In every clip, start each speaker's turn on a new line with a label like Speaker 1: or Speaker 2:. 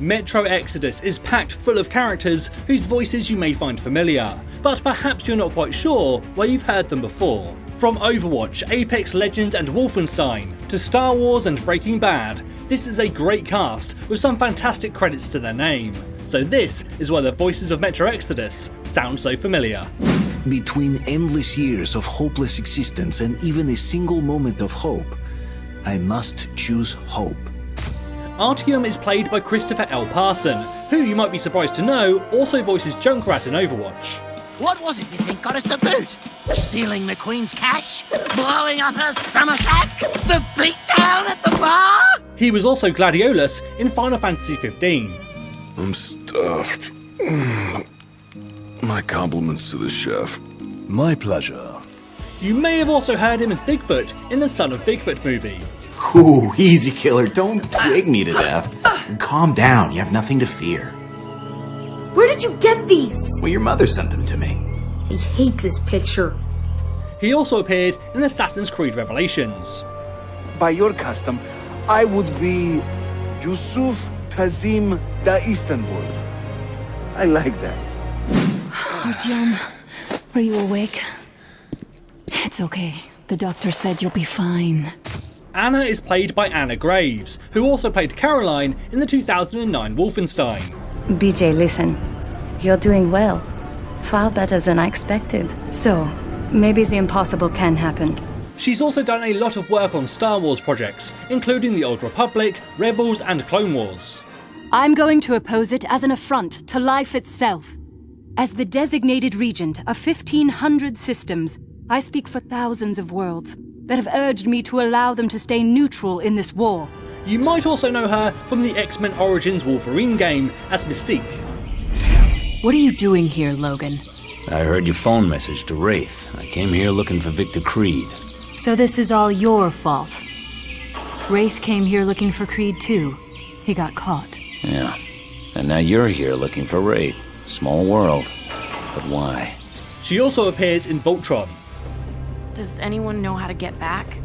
Speaker 1: Metro Exodus is packed full of characters whose voices you may find familiar, but perhaps you're not quite sure where you've heard them before. From Overwatch, Apex Legends and Wolfenstein, to Star Wars and Breaking Bad, this is a great cast with some fantastic credits to their name. So this is why the voices of Metro Exodus sound so familiar.
Speaker 2: Between endless years of hopeless existence and even a single moment of hope, I must choose hope.
Speaker 1: Artyom is played by Christopher L. Parson, who you might be surprised to know also voices Junkrat in Overwatch.
Speaker 3: What was it you think got us the boot? Stealing the Queen's cash? Blowing up her Somerset? The beatdown at the bar?
Speaker 1: He was also Gladiolus in Final Fantasy XV.
Speaker 4: I'm stuffed. My compliments to the chef.
Speaker 5: My pleasure.
Speaker 1: You may have also heard him as Bigfoot in the Son of Bigfoot movie.
Speaker 6: Ooh, easy, killer. Don't twig me to death. Calm down. You have nothing to fear.
Speaker 7: Where did you get these?
Speaker 6: Well, your mother sent them to me.
Speaker 7: I hate this picture.
Speaker 1: He also appeared in Assassin's Creed Revelations.
Speaker 8: By your custom, I would be Yusuf Kazim da Istanbul. I like that.
Speaker 9: Artyom, are you awake? It's okay. The doctor said you'll be fine.
Speaker 1: Anna is played by Anna Graves, who also played Caroline in the 2009 Wolfenstein.
Speaker 9: BJ, listen. You're doing well. Far better than I expected. So, maybe the impossible can happen.
Speaker 1: She's also done a lot of work on Star Wars projects, including the Old Republic, Rebels and Clone Wars.
Speaker 10: I'm going to oppose it as an affront to life itself. As the designated regent of 1,500 systems, I speak for thousands of worlds that have urged me to allow them to stay neutral in this war.
Speaker 1: You might also know her from the X-Men Origins Wolverine game as Mystique.
Speaker 10: What are you doing here, Logan?
Speaker 11: I heard your phone message to Wraith. I came here looking for Victor Creed.
Speaker 10: So this is all your fault. Wraith came here looking for Creed too. He got caught.
Speaker 11: Yeah. And now you're here looking for Wraith. Small world. But why?
Speaker 1: She also appears in Voltron.
Speaker 12: Does anyone know how to get back?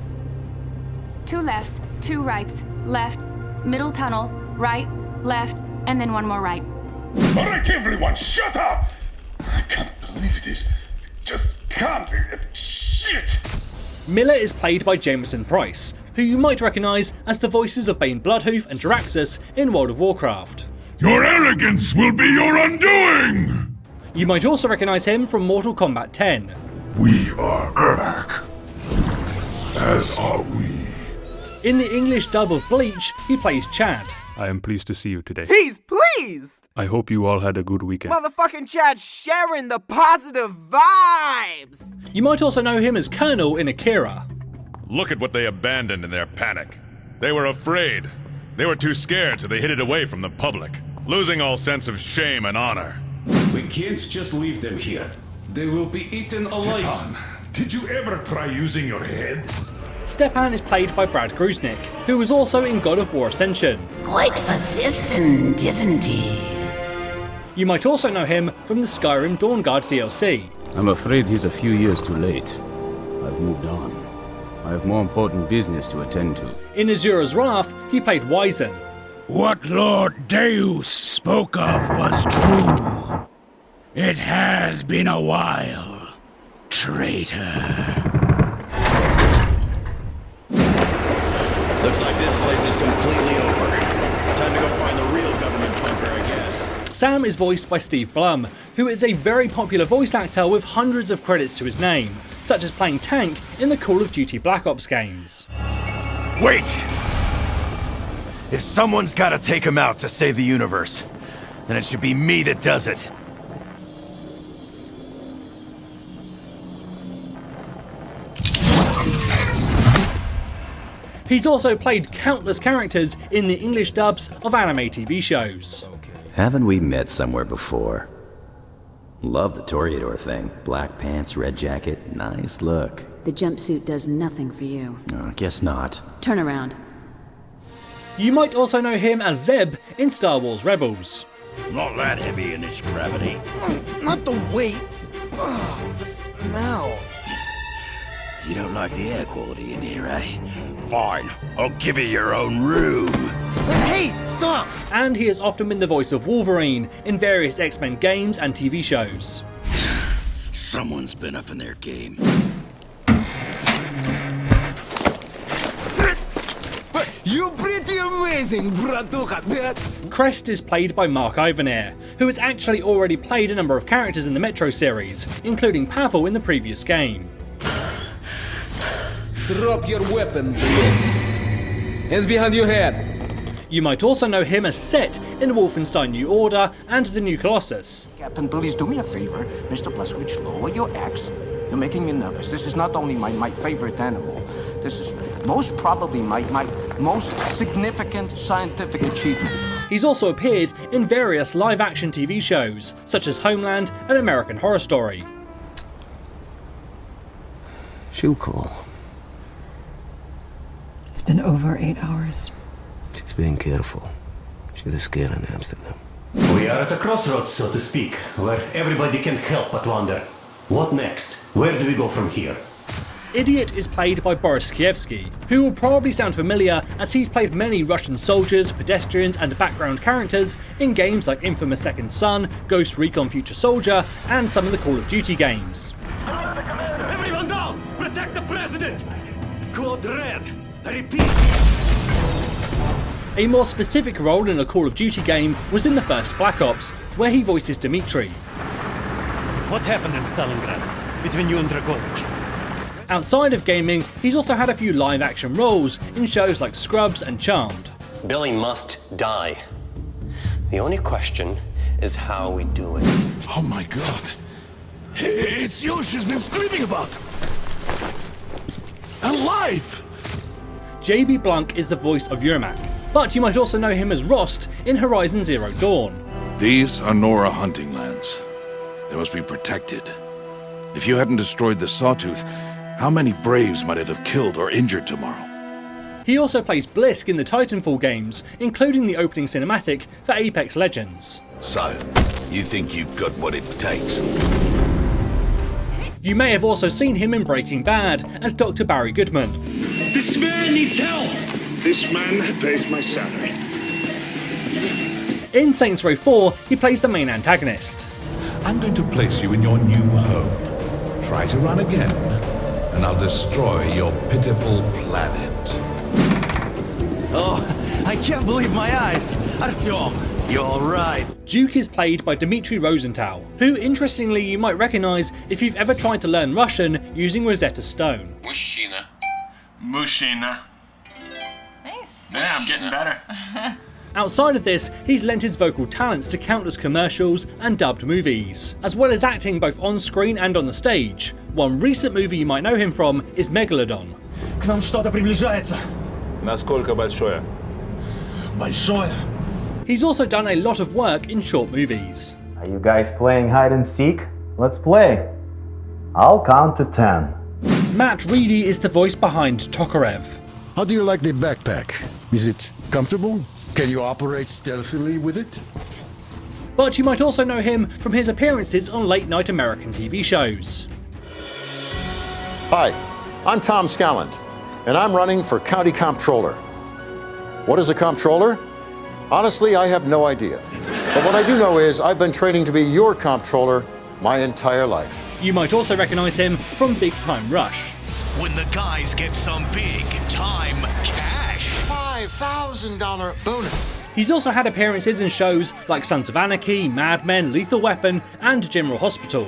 Speaker 10: 2 lefts, 2 rights, left, middle tunnel, right, left, and then 1 more right.
Speaker 13: All right, everyone, shut up! I can't believe this. Just can't. Shit!
Speaker 1: Miller is played by Jameson Price, who you might recognise as the voices of Bane Bloodhoof and Jaraxxus in World of Warcraft.
Speaker 13: Your arrogance will be your undoing!
Speaker 1: You might also recognise him from Mortal Kombat 10.
Speaker 13: We are Ermac. As are we.
Speaker 1: In the English dub of Bleach, he plays Chad.
Speaker 5: I am pleased to see you today.
Speaker 8: He's pleased!
Speaker 5: I hope you all had a good weekend.
Speaker 8: Motherfucking Chad sharing the positive vibes!
Speaker 1: You might also know him as Colonel in Akira.
Speaker 14: Look at what they abandoned in their panic. They were afraid. They were too scared, so they hid it away from the public, losing all sense of shame and honor.
Speaker 15: We can't just leave them here. They will be eaten alive.
Speaker 13: Stepan, did you ever try using your head?
Speaker 1: Stepan is played by Brad Gruznik, who was also in God of War Ascension.
Speaker 3: Quite persistent, isn't he?
Speaker 1: You might also know him from the Skyrim Dawnguard DLC.
Speaker 11: I'm afraid he's a few years too late. I've moved on. I have more important business to attend to.
Speaker 1: In Azura's Wrath, he played Wyzen.
Speaker 16: What Lord Deus spoke of was true. It has been a while, traitor.
Speaker 17: Looks like this place is completely over. Time to go find the real government bunker, I guess.
Speaker 1: Sam is voiced by Steve Blum, who is a very popular voice actor with hundreds of credits to his name, such as playing Tank in the Call of Duty Black Ops games.
Speaker 17: Wait! If someone's gotta take him out to save the universe, then it should be me that does it.
Speaker 1: He's also played countless characters in the English dubs of anime TV shows.
Speaker 18: Haven't we met somewhere before? Love the Toreador thing. Black pants, red jacket, nice look.
Speaker 19: The jumpsuit does nothing for you.
Speaker 18: Oh, guess not.
Speaker 19: Turn around.
Speaker 1: You might also know him as Zeb in Star Wars Rebels.
Speaker 17: Not that heavy in this gravity.
Speaker 8: Not the weight. Oh, the smell.
Speaker 17: You don't like the air quality in here, eh? Fine, I'll give you your own room.
Speaker 8: Hey, stop!
Speaker 1: And and he has often been the voice of Wolverine in various X-Men games and TV shows.
Speaker 20: Someone's been up in their game.
Speaker 21: You're pretty amazing, bratucha.
Speaker 1: Krest is played by Mark Ivanir, who has actually already played a number of characters in the Metro series, including Pavel in the previous game.
Speaker 21: Drop your weapon, hands behind your head.
Speaker 1: You might also know him as Set in Wolfenstein New Order and the New Colossus.
Speaker 22: Captain, please do me a favor. Mr. Blazkowicz, lower your axe. You're making me nervous. This is not only my favorite animal. This is most probably my most significant scientific achievement.
Speaker 1: He's also appeared in various live-action TV shows, such as Homeland and American Horror Story.
Speaker 2: She'll call.
Speaker 23: It's been over 8 hours.
Speaker 2: She's being careful. She was scared in Amsterdam.
Speaker 24: We are at a crossroads, so to speak, where everybody can help but wonder. What next? Where do we go from here?
Speaker 1: Idiot is played by Boris Kievsky, who will probably sound familiar as he's played many Russian soldiers, pedestrians and background characters in games like Infamous Second Son, Ghost Recon Future Soldier and some of the Call of Duty games.
Speaker 24: Everyone down! Protect the president! Code Red! I repeat!
Speaker 1: A more specific role in a Call of Duty game was in the first Black Ops, where he voices Dmitry.
Speaker 25: What happened in Stalingrad between you and Dragovich?
Speaker 1: Outside of gaming, he's also had a few live-action roles in shows like Scrubs and Charmed.
Speaker 26: Billy must die. The only question is how we do it.
Speaker 20: Oh my god. It's you she's been screaming about. Alive!
Speaker 1: JB Blanc is the voice of Yermak, but you might also know him as Rost in Horizon Zero Dawn.
Speaker 13: These are Nora hunting lands. They must be protected. If you hadn't destroyed the Sawtooth, how many Braves might it have killed or injured tomorrow?
Speaker 1: He also plays Blisk in the Titanfall games, including the opening cinematic for Apex Legends.
Speaker 20: So, you think you've got what it takes?
Speaker 1: You may have also seen him in Breaking Bad as Dr. Barry Goodman.
Speaker 20: This man needs help! This man pays my salary.
Speaker 1: In Saints Row 4, he plays the main antagonist.
Speaker 20: I'm going to place you in your new home. Try to run again, and I'll destroy your pitiful planet.
Speaker 17: Oh, I can't believe my eyes! Artyom, you're alright.
Speaker 1: Duke is played by Dmitry Rosenthal, who interestingly you might recognise if you've ever tried to learn Russian using Rosetta Stone.
Speaker 27: Mushina. Mushina. Nice. Yeah, I'm getting better.
Speaker 1: Outside of this, he's lent his vocal talents to countless commercials and dubbed movies, as well as acting both on screen and on the stage. One recent movie you might know him from is Megalodon.
Speaker 25: К нам что-то приближается.
Speaker 5: Насколько большое?
Speaker 25: Большое.
Speaker 1: He's also done a lot of work in short movies.
Speaker 28: Are you guys playing hide and seek? Let's play. I'll count to 10.
Speaker 1: Matt Reedy is the voice behind Tokarev.
Speaker 29: How do you like the backpack? Is it comfortable? Can you operate stealthily with it?
Speaker 1: But you might also know him from his appearances on late-night American TV shows.
Speaker 30: Hi, I'm Tom Scalland, and I'm running for County Comptroller. What is a comptroller? Honestly, I have no idea. But what I do know is I've been training to be your comptroller my entire life.
Speaker 1: You might also recognize him from Big Time Rush.
Speaker 20: When the guys get some big time cash.
Speaker 30: $5,000 bonus.
Speaker 1: He's also had appearances in shows like Sons of Anarchy, Mad Men, Lethal Weapon, and General Hospital.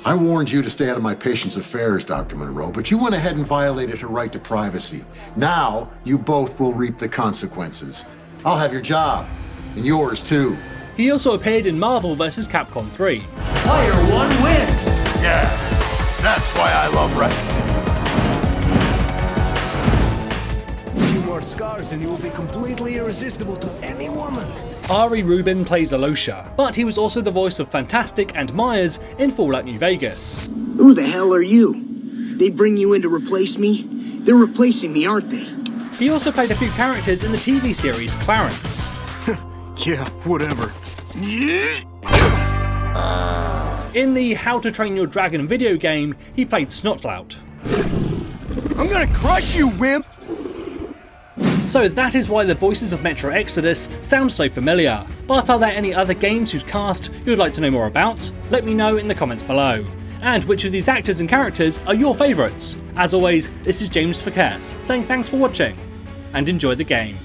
Speaker 29: I warned you to stay out of my patient's affairs, Dr. Monroe, but you went ahead and violated her right to privacy. Now, you both will reap the consequences. I'll have your job, and yours too.
Speaker 1: He also appeared in Marvel vs. Capcom 3.
Speaker 20: Player one win! Yeah, that's why I love wrestling.
Speaker 2: More scars and you will be completely irresistible to any woman.
Speaker 1: Ari Rubin plays Alyosha, but he was also the voice of Fantastic and Myers in Fallout New Vegas.
Speaker 31: Who the hell are you? They bring you in to replace me? They're replacing me, aren't they?
Speaker 1: He also played a few characters in the TV series Clarence.
Speaker 31: Yeah, whatever.
Speaker 1: In the How to Train Your Dragon video game, he played Snotlout.
Speaker 31: I'm gonna crush you, wimp!
Speaker 1: So that is why the voices of Metro Exodus sound so familiar, but are there any other games whose cast you would like to know more about? Let me know in the comments below. And which of these actors and characters are your favourites? As always, this is James for Krest, saying thanks for watching, and enjoy the game.